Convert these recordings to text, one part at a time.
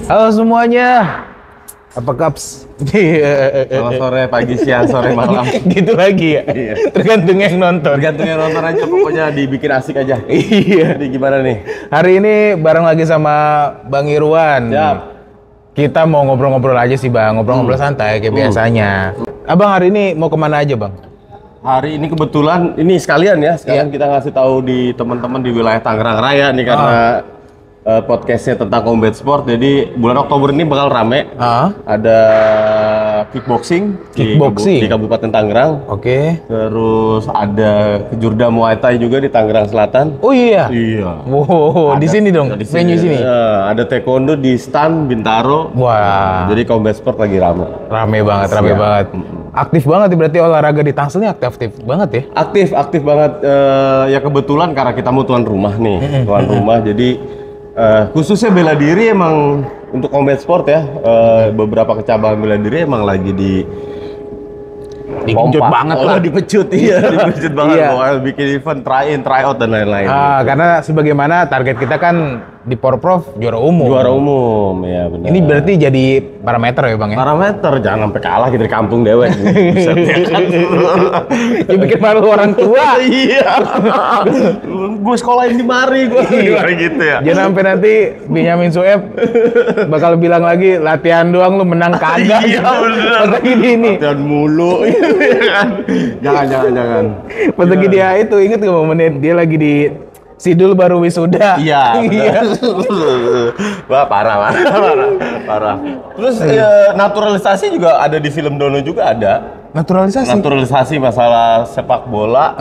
Halo semuanya, apa kaps? Selamat sore, pagi, siang, sore, malam. Gitu lagi ya? Iya. Tergantung yang nonton. Tergantung yang nonton aja, pokoknya dibikin asik aja. Iya. Jadi gimana nih? Hari ini bareng lagi sama Bang Irwan. Siap. Kita mau ngobrol-ngobrol aja sih Bang, ngobrol-ngobrol santai kayak biasanya. Abang hari ini mau kemana aja Bang? Hari ini kebetulan, ini sekalian kita ngasih tahu di teman-teman di wilayah Tangerang Raya nih karena podcastnya tentang combat sport. Jadi bulan Oktober ini bakal rame. Ada kickboxing, di Kabupaten Tangerang. Oke. Terus ada kejurda Muay Thai juga di Tangerang Selatan. Oh iya. Iya. Wow, di sini dong, venue sini. Ada taekwondo di Stan Bintaro. Wah. Jadi combat sport lagi rame. Rame banget. Aktif banget berarti olahraga di Tangsel ini aktif banget ya? Aktif banget. Ya kebetulan karena kita mau tuan rumah nih, tuan rumah. Jadi khususnya bela diri emang untuk combat sport ya, beberapa kecabangan bela diri emang lagi dipecut banget lah. Dipecut banget. Mau bikin event, try in, try out dan lain-lain. Karena sebagaimana target kita kan di Porprov juara umum. Ya benar. Ini berarti jadi parameter ya Bang ya? Parameter, jangan sampai kalah kita di kampung dewek. Buset, ya kan? Ya bikin malu orang tua. Iya. Gue sekolahin di mari, gitu ya. Jangan sampai nanti Benyamin Sueb bakal bilang lagi latihan doang lu menang kagak. Iya bener. Pas lagi ini. Latihan mulu. Jangan. Pas lagi dia itu inget gak momennya dia lagi di Sidul baru wisuda. Iya. Wah parah. Terus naturalisasi juga ada di film Dono juga ada. Naturalisasi masalah sepak bola.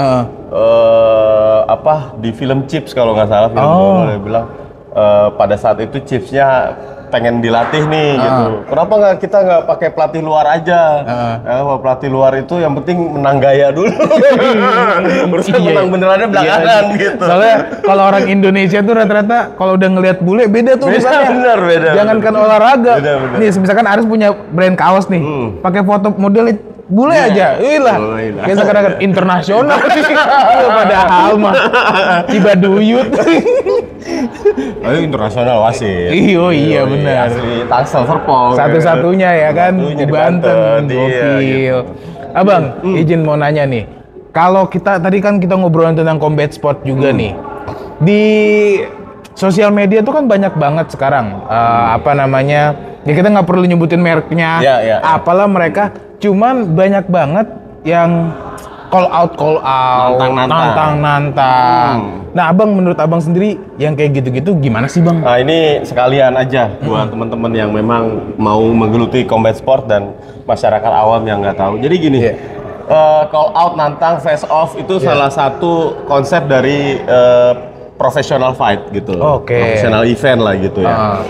Di film Chips kalau nggak salah film Dono dia bilang pada saat itu Chipsnya pengen dilatih nih gitu. Kenapa kita nggak pakai pelatih luar aja? Pelatih luar itu yang penting menang gaya dulu. Urusan menang benerannya belakangan gitu. Soalnya kalau orang Indonesia tuh rata-rata kalau udah ngelihat bule beda tuh misalnya. Beda. Jangankan olahraga. Beda. Nih misalkan Aris punya brand kaos nih. Pakai foto model bule aja. Iyalah. Kayak sekarang internasional. Padahal mah Cibaduyut. Ayo internasional wasit. Iya benar. Asli Tangsel Serpong. Satu-satunya ya kan di Banten. Gokil. Abang, izin mau nanya nih. Kalau tadi kan kita ngobrolin tentang combat sport juga nih. Di sosial media tuh kan banyak banget sekarang. Ya kita nggak perlu nyebutin mereknya. Apalah mereka. Cuman banyak banget yang call out, nantang. Nah, Abang menurut Abang sendiri yang kayak gitu-gitu gimana sih, Bang? Nah, ini sekalian aja buat teman-teman yang memang mau menggeluti combat sport dan masyarakat awam yang nggak tahu. Jadi gini, call out, nantang, face off itu salah satu konsep dari professional fight gitu. Professional event lah gitu ya.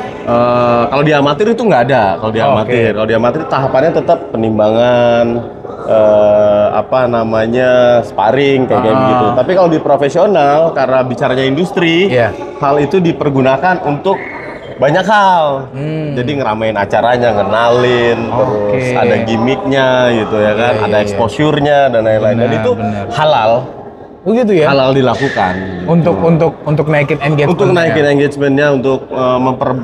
Kalau di amatir itu nggak ada. Kalau di amatir tahapannya tetap penimbangan, sparring kayak begitu. Tapi kalau di profesional karena bicaranya industri, hal itu dipergunakan untuk banyak hal. Jadi ngeramein acaranya, ngenalin, terus ada gimmicknya gitu ya kan, ada exposure-nya dan lain-lain. Dan itu halal. Oh gitu ya? Halal dilakukan. Gitu. Untuk naikin engagement. Untuk naikin engagementnya, untuk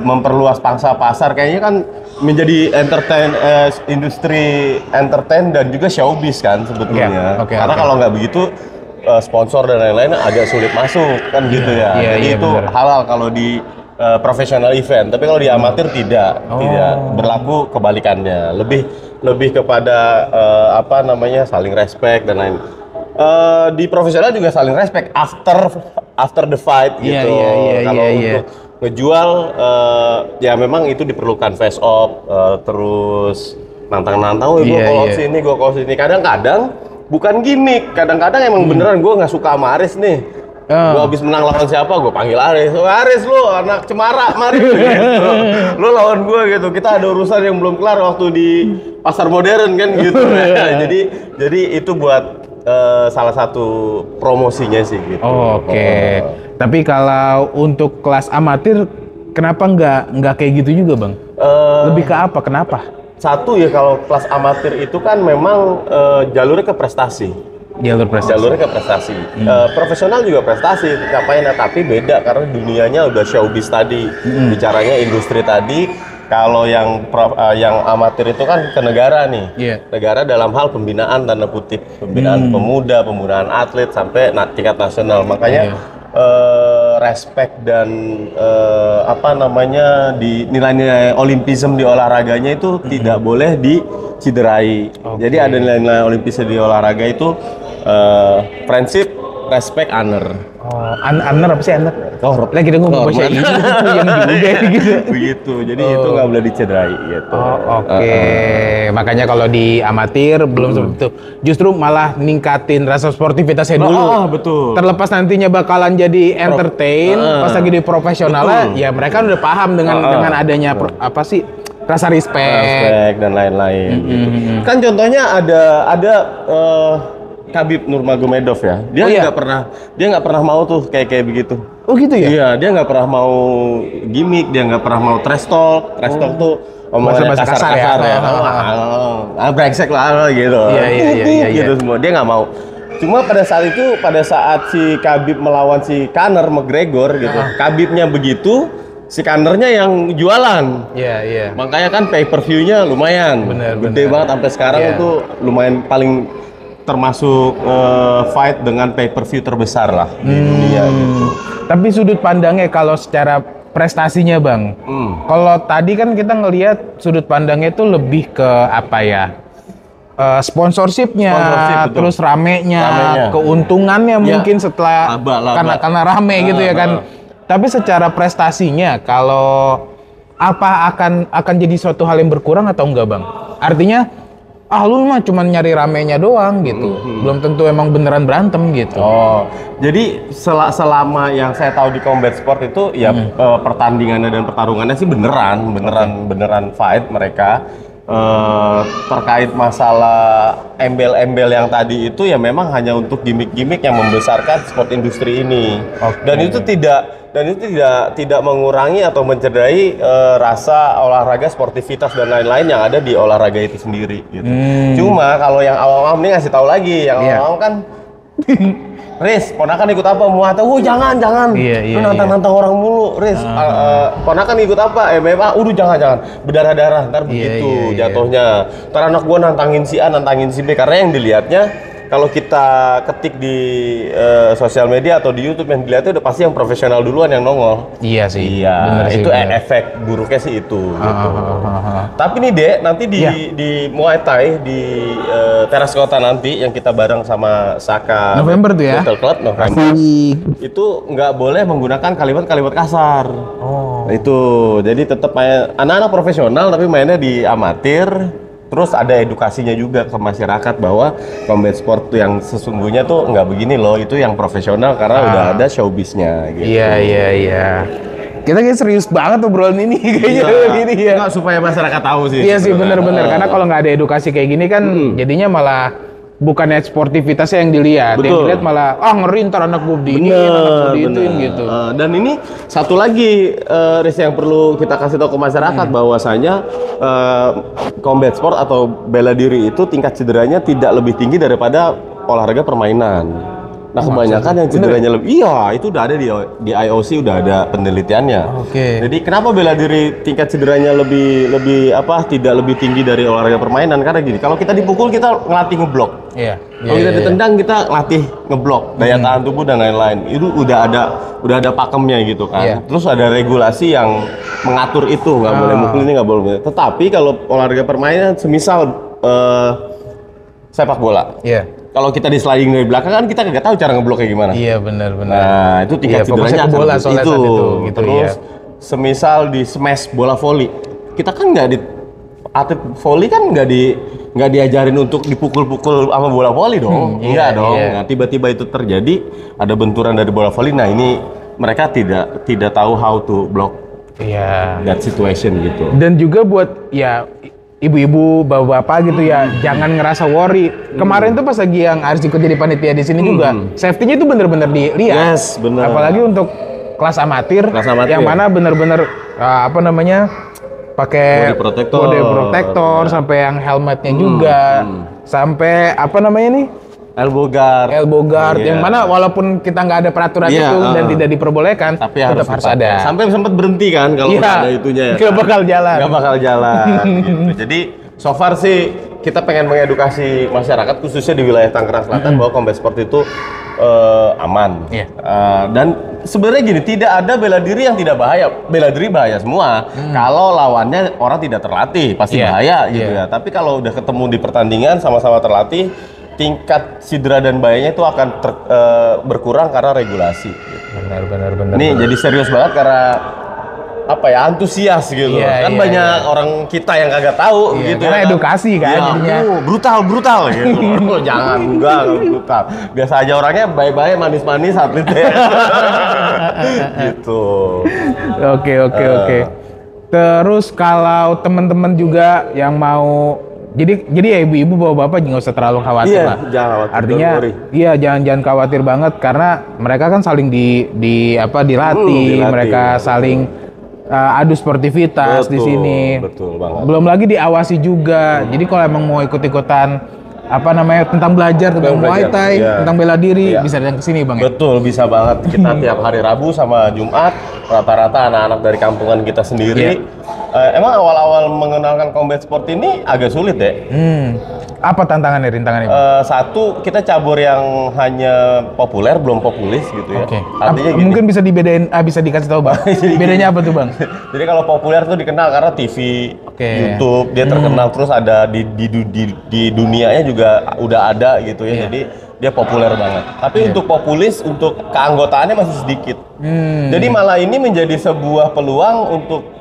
memperluas pangsa pasar, kayaknya kan menjadi industri entertain dan juga showbiz kan sebetulnya. Karena kalau nggak begitu sponsor dan lain-lain agak sulit masuk kan gitu ya. Jadi itu halal kalau di professional event. Tapi kalau di amatir tidak berlaku kebalikannya. Lebih kepada saling respect dan lain. Di profesional juga saling respect after the fight gitu. Kalau untuk ngejual ya memang itu diperlukan face off, terus nantang-nantang, gue call sini. Kadang-kadang bukan gimmick, kadang-kadang emang beneran gue nggak suka sama Aris nih. Gue habis menang lawan siapa, gue panggil Aris. Aris lu anak Cemara, mari gitu. Lu lawan gue gitu. Kita ada urusan yang belum kelar waktu di pasar modern kan gitu. Jadi itu buat salah satu promosinya sih gitu. Tapi kalau untuk kelas amatir, kenapa nggak kayak gitu juga Bang? Lebih ke apa? Kenapa? Satu ya, kalau kelas amatir itu kan memang jalurnya ke prestasi. Jalurnya ke prestasi. Profesional juga prestasi, capaiannya, tapi beda karena dunianya udah showbiz tadi, bicaranya industri tadi. Kalau yang amatir itu kan ke negara nih. Negara dalam hal pembinaan tanda kutip, pembinaan pemuda, pembinaan atlet sampai tingkat nasional. Makanya respect dan di nilai-nilai olimpisme di olahraganya itu tidak boleh diciderai. Jadi ada nilai-nilai olimpisme di olahraga itu prinsip respect, honor. Honor apa sih honor? Lagi kita ngomong bahasa Inggris itu yang juga gitu. Begitu. Jadi itu nggak boleh dicederai gitu. Oke. Makanya kalau di amatir belum seperti itu. Justru malah ningkatin rasa sportivitasnya dulu. Betul. Terlepas nantinya bakalan jadi entertain, pas lagi di profesional ya mereka udah paham dengan adanya rasa respect dan lain-lain gitu. Kan contohnya ada Khabib Nurmagomedov ya, dia nggak pernah mau tuh kayak begitu. Oh gitu ya? Iya, dia nggak pernah mau gimmick, dia nggak pernah mau trash talk tuh omongannya kasar ya. Brengsek lah gitu. Iya. Gitu semua, dia nggak mau. Cuma pada saat si Khabib melawan si Conor McGregor gitu, Khabibnya begitu, si Conor-nya yang jualan. Iya. Makanya kan pay-per-view-nya lumayan, gede banget sampai sekarang itu lumayan paling termasuk fight dengan pay-per-view terbesar lah di dunia gitu. Tapi sudut pandangnya kalau secara prestasinya Bang, kalau tadi kan kita ngelihat sudut pandangnya itu lebih ke sponsorshipnya, terus ramenya, keuntungannya mungkin setelah karena rame gitu ya kan. Tapi secara prestasinya kalau akan jadi suatu hal yang berkurang atau enggak Bang? Artinya lu mah cuma nyari ramenya doang gitu, belum tentu emang beneran berantem gitu. Jadi selama yang saya tahu di combat sport itu ya pertandingannya dan pertarungannya sih beneran fight mereka. Terkait masalah embel-embel yang tadi itu ya memang hanya untuk gimmick-gimmick yang membesarkan sport industri ini. Dan itu tidak mengurangi atau mencederai rasa olahraga, sportivitas dan lain-lain yang ada di olahraga itu sendiri gitu. Cuma kalau yang awam-awam ini ngasih tahu lagi, yang awam kan Riz, ponakan ikut apa? Muay Thai. Jangan. Lu nantang orang mulu, Riz. Ponakan ikut apa? MMA. Jangan. Berdarah-darah, ntar begitu jatuhnya. Ntar anak gua nantangin si A, nantangin si B. Karena yang dilihatnya kalau kita ketik di sosial media atau di YouTube yang dilihatnya udah pasti yang profesional duluan yang nongol. Iya sih. Iya, itu efek buruknya sih itu. Gitu. Tapi nih Dek, nanti di Muay Thai di Teras Kota nanti yang kita bareng sama Saka November tuh ya. Battle Club November. Itu nggak boleh menggunakan kalimat-kalimat kasar. Itu jadi tetap anak-anak profesional tapi mainnya di amatir. Terus ada edukasinya juga ke masyarakat bahwa combat sport yang sesungguhnya tuh nggak begini loh, itu yang profesional karena udah ada showbiznya gitu. Iya. Kita kayak serius banget obrolan ini kayaknya gini ya. Nggak, supaya masyarakat tahu sih. Iya sih bener-bener, karena kalau nggak ada edukasi kayak gini kan jadinya malah bukannya sportivitasnya yang dilihat, yang dilihat malah ngeri ntar anak gue begini, anak gue diituin gitu. Dan ini satu lagi Riz yang perlu kita kasih tahu ke masyarakat bahwasanya combat sport atau bela diri itu tingkat cederanya tidak lebih tinggi daripada olahraga permainan. Nah kebanyakan yang cederanya lebih, itu udah ada di IOC udah ada penelitiannya. Jadi kenapa bela diri tingkat cederanya tidak lebih tinggi dari olahraga permainan? Karena gini, kalau kita dipukul kita ngelatih ngeblok. Kalau kita ditendang kita latih ngeblok, daya tahan tubuh dan lain-lain. Itu udah ada pakemnya gitu kan. Terus ada regulasi yang mengatur itu, nggak boleh mukul ini, nggak boleh. Tetapi kalau olahraga permainan, semisal sepak bola. Kalau kita di sliding dari belakang kan kita nggak tahu cara ngeblok kayak gimana. Iya benar. Nah itu tingkat cederanya bola itu. Terus semisal di smash bola voli, kita kan atlet voli kan nggak diajarin untuk dipukul-pukul sama bola voli dong. Iya dong. Nah tiba-tiba itu terjadi ada benturan dari bola voli. Nah ini mereka tidak tahu how to block that situation gitu. Dan juga buat ibu-ibu, bapak-bapak gitu jangan ngerasa worry. Kemarin tuh pas lagi yang harus ikut jadi panitia di sini juga, safety-nya itu bener-bener dilihat. Yes, bener. Apalagi untuk kelas amatir yang mana bener-bener pakai body protector sampai yang helmetnya juga, sampai elbow guard yang mana walaupun kita nggak ada peraturan itu dan tidak diperbolehkan, tapi tetap harus ada. Sampai sempat berhenti kan kalau ada itunya ya. Nggak bakal jalan. Nggak bakal jalan. Gitu. Jadi so far sih kita pengen mengedukasi masyarakat khususnya di wilayah Tangerang Selatan bahwa combat sport itu aman. Dan sebenarnya gini, tidak ada bela diri yang tidak bahaya. Bela diri bahaya semua. Kalau lawannya orang tidak terlatih pasti bahaya gitu ya. Tapi kalau udah ketemu di pertandingan sama-sama terlatih, tingkat sidra dan bahayanya itu akan berkurang karena regulasi. Benar. Ini jadi serius banget karena apa ya, antusias gitu. Banyak orang kita yang kagak tahu gitu. Karena edukasi kan jadinya. Brutal gitu. Jangan, enggak brutal. Biasa aja orangnya baik-baik, manis-manis atletnya. Gitu. Oke. Terus kalau teman-teman juga yang mau jadi ya ibu-ibu bapak-bapak nggak usah terlalu khawatir lah. Jangan khawatir. Artinya jangan khawatir banget karena mereka kan saling dilatih, mereka saling adu sportivitas di sini. Betul banget. Belum lagi diawasi juga. Jadi kalau emang mau ikut-ikutan tentang belajar tentang Muay Thai, tentang bela diri, bisa datang ke sini Bang. Betul, bisa banget. Kita tiap hari Rabu sama Jumat, rata-rata anak-anak dari kampungan kita sendiri. Emang awal-awal mengenalkan combat sport ini agak sulit ya. Apa tantangannya, rintangannya? Satu, kita cabur yang hanya populer, belum populis gitu ya. Artinya mungkin bisa dibedain, bisa dikasih tahu Bang. Bedanya apa tuh Bang? Jadi kalau populer tuh dikenal karena TV, YouTube, dia terkenal terus ada di dunianya juga udah ada gitu ya. Jadi dia populer banget. Tapi untuk populis, untuk keanggotaannya masih sedikit. Jadi malah ini menjadi sebuah peluang untuk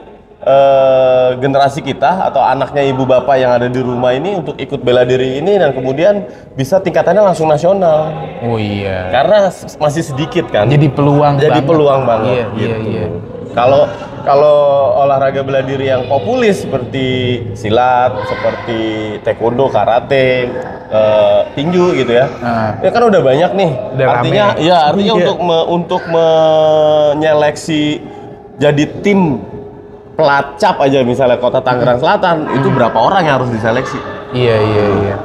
generasi kita atau anaknya ibu bapak yang ada di rumah ini untuk ikut bela diri ini dan kemudian bisa tingkatannya langsung nasional. Oh iya. Karena masih sedikit kan. Jadi peluang banget. Iya. Kalau olahraga bela diri yang populis seperti silat, seperti taekwondo, karate, tinju gitu ya. Ya kan udah banyak nih. Artinya untuk menyeleksi jadi tim pelacap aja misalnya Kota Tangerang Selatan itu berapa orang yang harus diseleksi? Iya.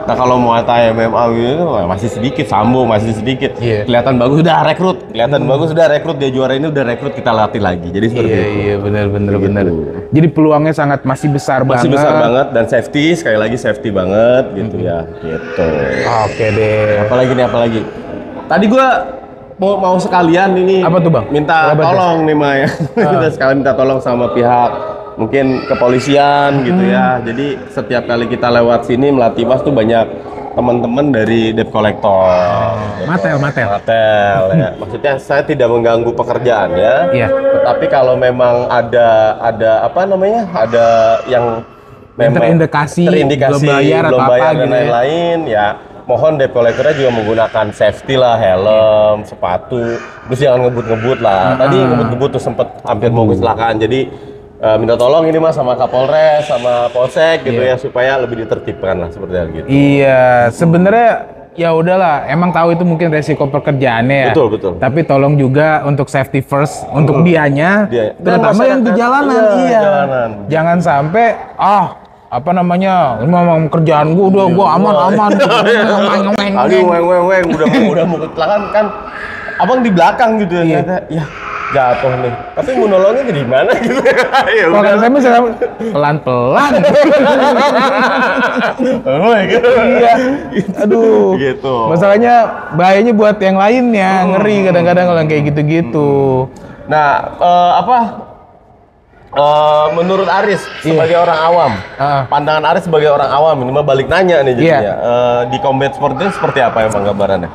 Nah kalau Muay Thai MMA gitu masih sedikit, sambo masih sedikit. Kelihatan bagus udah rekrut, dia juara ini udah rekrut, kita latih lagi. Jadi seperti itu. Iya benar. Jadi peluangnya masih besar banget dan safety, sekali lagi safety banget gitu ya. Gitu. Oke deh. Apalagi? Tadi gua mau sekalian ini. Apa tuh Bang? Minta tolong nih Maya. Kita sekalian minta tolong sama pihak mungkin kepolisian gitu ya. Jadi setiap kali kita lewat sini melatih mas tuh banyak teman-teman dari debt collector. Matel ya. Maksudnya saya tidak mengganggu pekerjaan ya. Tetapi kalau memang ada yang memang terindikasi belum bayar dan lain-lain ya. Mohon debt collector-nya juga menggunakan safety lah, helm, sepatu, terus jangan ngebut-ngebut lah. Tadi ngebut-ngebut tuh sempet hampir mau kecelakaan. Jadi minta tolong ini mas sama Kapolres, sama Polsek gitu ya supaya lebih ditertibkan lah seperti itu. Iya, sebenarnya ya udahlah, emang tahu itu mungkin resiko pekerjaannya ya. Betul. Tapi tolong juga untuk safety first untuk dianya, terutama yang di jalanan. Jalanan. Jangan sampai memang kerjaan gua aman. Udah mau kecelakaan kan abang di belakang gitu ya. Ya jatuh nih. Tapi mau nolongnya di mana gitu. Kalau saya bisa pelan-pelan. Iya. Aduh. Gitu. Masalahnya bahayanya buat yang lainnya, ngeri kadang-kadang kalau kayak gitu-gitu. Nah, menurut Aris sebagai orang awam, pandangan Aris sebagai orang awam ini balik nanya nih jadinya. Di combat sport itu seperti apa emang gambarannya?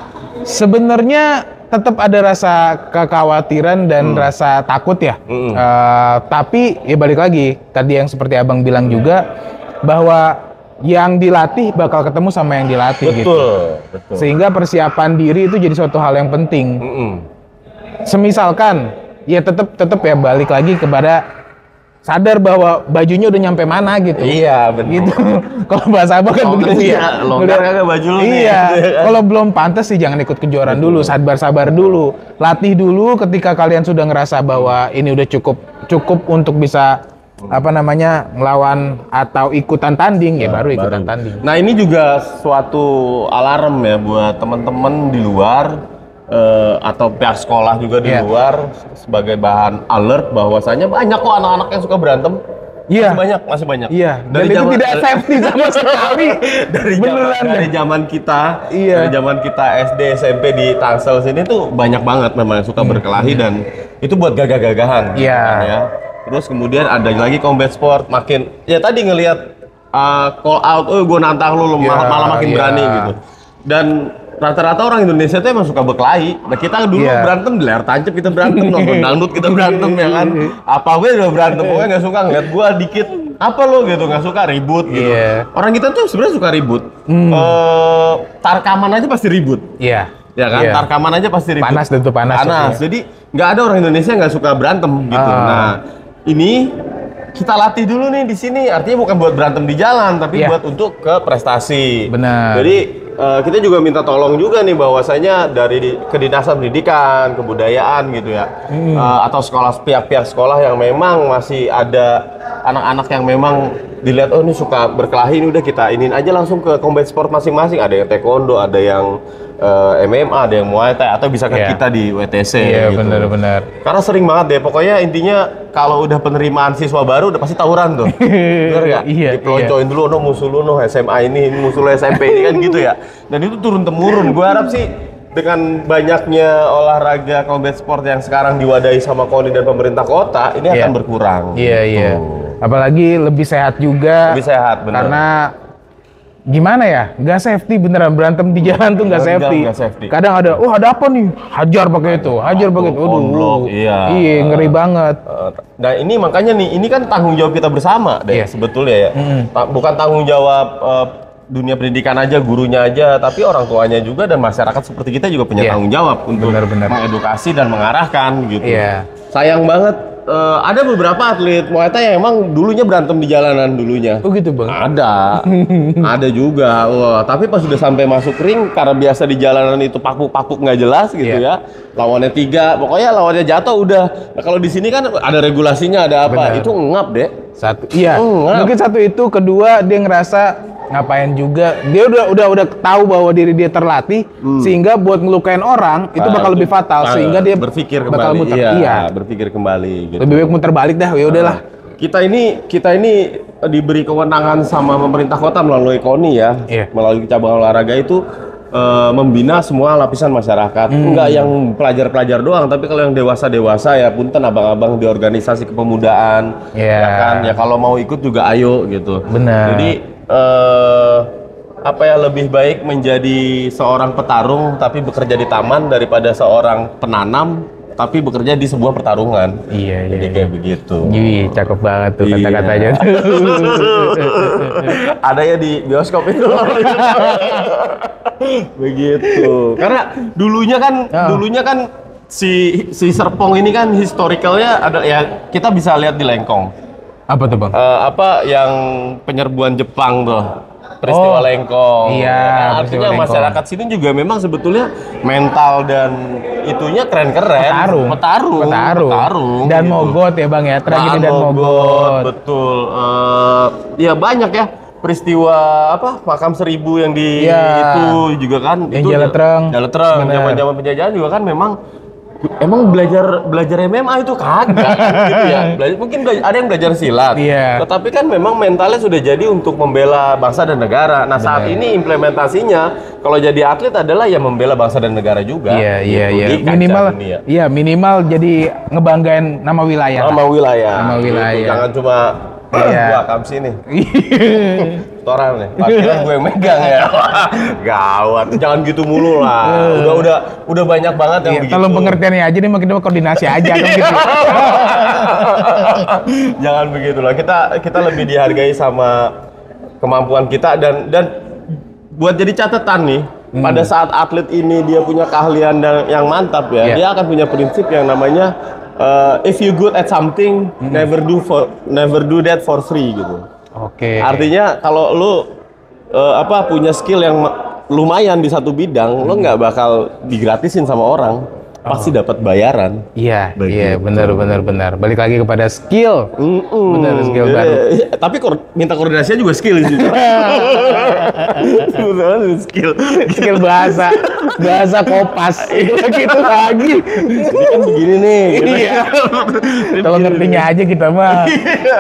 Sebenarnya tetap ada rasa kekhawatiran dan rasa takut ya. Tapi ya balik lagi tadi yang seperti abang bilang juga bahwa yang dilatih bakal ketemu sama yang dilatih. Betul. Sehingga persiapan diri itu jadi suatu hal yang penting. Semisalkan ya tetap ya balik lagi kepada sadar bahwa bajunya udah nyampe mana gitu. Iya, betul. Gitu. Kalau bahasa abang kan begitu ya. Longgar kagak baju lu. Iya. Kalau belum pantas sih jangan ikut kejuaraan dulu, sabar dulu. Latih dulu ketika kalian sudah ngerasa bahwa ini udah cukup untuk bisa apa namanya ngelawan atau ikutan tanding ya baru ikutan tanding. Nah ini juga suatu alarm ya buat teman-teman di luar atau pihak sekolah juga di luar sebagai bahan alert bahwasanya banyak kok anak-anak yang suka berantem. Iya. Masih banyak. Iya. Dan itu tidak safety sama sekali. dari zaman kita, dari zaman kita SD SMP di Tangsel sini tuh banyak banget memang yang suka berkelahi dan itu buat gagah-gagahan. Iya. Kan, ya. Terus kemudian ada lagi combat sport makin ya tadi ngelihat call out, gue nantang lu malah makin berani gitu. Dan rata-rata orang Indonesia tuh emang suka berkelahi. Nah kita dulu berantem di layar tancap kita berantem, nonton dangdut kita berantem ya kan. Apa gue udah berantem, pokoknya nggak suka ngeliat gue dikit. Apa lo gitu nggak suka ribut gitu. Orang kita tuh sebenarnya suka ribut. Tarkaman aja pasti ribut. Iya. Ya kan, tarkaman aja pasti ribut. Panas tentu panas. Jadi nggak ada orang Indonesia nggak suka berantem gitu. Nah ini kita latih dulu nih di sini. Artinya bukan buat berantem di jalan, tapi buat untuk ke prestasi. Benar. Jadi kita juga minta tolong juga nih bahwasanya dari kedinasan pendidikan, kebudayaan gitu ya, atau pihak-pihak sekolah yang memang masih ada anak-anak yang memang dilihat oh ini suka berkelahi, ini udah kita iniin aja langsung ke combat sport masing-masing. Ada yang taekwondo, ada yang MMA, ada yang muay thai, atau bisa ke kita di WTC. Iya gitu. benar-benar. Karena sering banget deh, pokoknya intinya kalau udah penerimaan siswa baru udah pasti tawuran tuh. Bener nggak? Dipeloncoin dulu, no musuh lu, no SMA ini musuh lu SMP ini kan gitu ya. Dan itu turun temurun. Gue harap sih dengan banyaknya olahraga combat sport yang sekarang diwadahi sama KONI dan pemerintah kota, ini akan berkurang. Iya. Apalagi lebih sehat juga. Lebih sehat, bener. Karena gimana ya, nggak safety beneran berantem di jalan tuh nggak safety. Kadang ada, ada apa nih? Hajar pakai itu, iya ngeri banget. Nah ini makanya nih, ini kan tanggung jawab kita bersama deh sebetulnya ya. Bukan tanggung jawab dunia pendidikan aja, gurunya aja, tapi orang tuanya juga dan masyarakat seperti kita juga punya tanggung jawab untuk mengedukasi dan mengarahkan gitu. Sayang banget. Ada beberapa atlet Muay Thai yang emang dulunya berantem di jalanan dulunya. Oh gitu bang? Ada juga. Wah, tapi pas sudah sampai masuk ring karena biasa di jalanan itu pakuk-pakuk nggak jelas gitu ya. Lawannya 3, pokoknya lawannya jatuh udah. Nah, kalau di sini kan ada regulasinya, ada apa? Itu ngap deh. Mungkin satu itu, kedua dia ngerasa ngapain juga, dia udah tahu bahwa diri dia terlatih sehingga buat ngelukain orang itu bakal lebih fatal sehingga dia berpikir bakal kembali. Berpikir kembali gitu. Lebih baik muter balik dah, ya udahlah. Kita ini diberi kewenangan sama pemerintah kota melalui KONI ya, melalui cabang olahraga itu membina semua lapisan masyarakat. Enggak yang pelajar-pelajar doang, tapi kalau yang dewasa-dewasa ya punten abang-abang di organisasi kepemudaan. Ya kan, ya kalau mau ikut juga ayo gitu. Benar. Jadi lebih baik menjadi seorang petarung tapi bekerja di taman daripada seorang penanam tapi bekerja di sebuah pertarungan. Jadi kayak begitu. Cakep banget tuh kata-katanya. Ada ya di bioskop itu. Begitu. Karena dulunya kan si Serpong ini kan historicalnya ada ya, kita bisa lihat di Lengkong. Apa tuh bang? Yang penyerbuan Jepang tuh, peristiwa Lengkong. Iya. Artinya masyarakat sini juga memang sebetulnya mental dan itunya keren-keren. Petarung. Dan gitu. Mogot ya bang ya, tragedi dan mogot. Betul. Ya banyak ya peristiwa makam 1000 yang di itu juga kan. Yang itu Jaletreng. Zaman-zaman penjajahan juga kan memang belajar MMA itu kagak gitu ya. Mungkin ada yang belajar silat. Tetapi kan memang mentalnya sudah jadi untuk membela bangsa dan negara. Nah, saat ini implementasinya kalau jadi atlet adalah ya membela bangsa dan negara juga. Iya. Minimal jadi ngebanggain nama wilayah. Nama wilayah. Gitu. Jangan cuma gua kamsi nih. Toran nih. Parkiran gue yang megang ya. Gawat. Jangan gitu mulu lah. Udah banyak banget yang begitu. Tolong pengertiannya aja nih, makin koordinasi aja kan gitu. Jangan begitulah. Kita lebih dihargai sama kemampuan kita dan buat jadi catatan nih. Pada saat atlet ini dia punya keahlian yang mantap ya. Dia akan punya prinsip yang namanya if you good at something, never do that for free gitu. Artinya kalau lu punya skill yang lumayan di satu bidang, lu nggak bakal digratisin sama orang. pasti dapat bayaran. Iya, benar. Balik lagi kepada skill. Benar, skill baru. Tapi minta koordinasinya juga skill sih. skill bahasa kopas. Gitu lagi. Ini kan begini nih. Iya. Kalau ngertinya aja kita mah.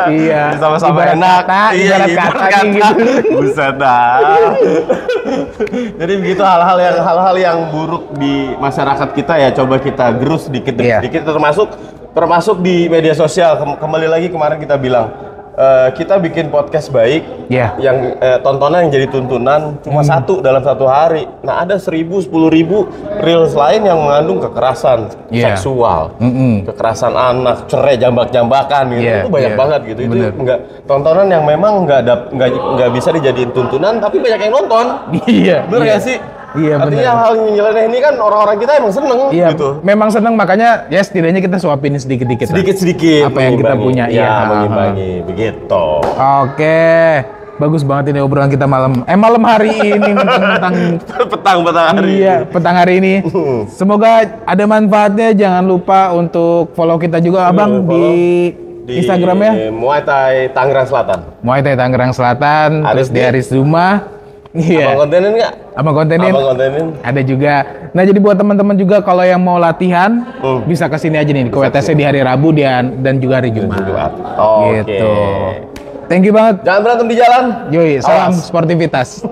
Iya. Sama-sama enak. Ibarat kata gitu. Buset dah. Jadi begitu hal-hal yang buruk di masyarakat kita ya coba kita gerus sedikit termasuk di media sosial. Kembali lagi kemarin kita bilang kita bikin podcast baik yang tontonan yang jadi tuntunan cuma satu dalam satu hari. Nah ada 1000-10.000 reels lain yang mengandung kekerasan seksual, kekerasan anak, cerai, jambak-jambakan gitu. Itu banyak banget gitu. Bener. Itu enggak tontonan yang memang nggak bisa dijadiin tuntunan tapi banyak yang nonton. Bener nggak sih? Iya, artinya hal nyeleneh ini kan orang-orang kita emang seneng gitu. Memang seneng, makanya ya setidaknya kita suapin sedikit-sedikit apa yang kita punya. Mengimbangi begitu. Oke. Bagus banget ini obrolan kita malam hari ini tentang petang hari. Iya, petang hari ini. Semoga ada manfaatnya. Jangan lupa untuk follow kita juga Abang di Instagramnya Muay Thai Tangerang Selatan. Terus di Aris Zuma. Abang kontenin nggak? Abang kontenin. Ada juga. Nah jadi buat teman-teman juga kalau yang mau latihan bisa kesini aja nih ke WTC di hari Rabu dan juga hari Jumat. Gitu. Thank you banget. Jangan berantem di jalan. Yoi, salam sportivitas.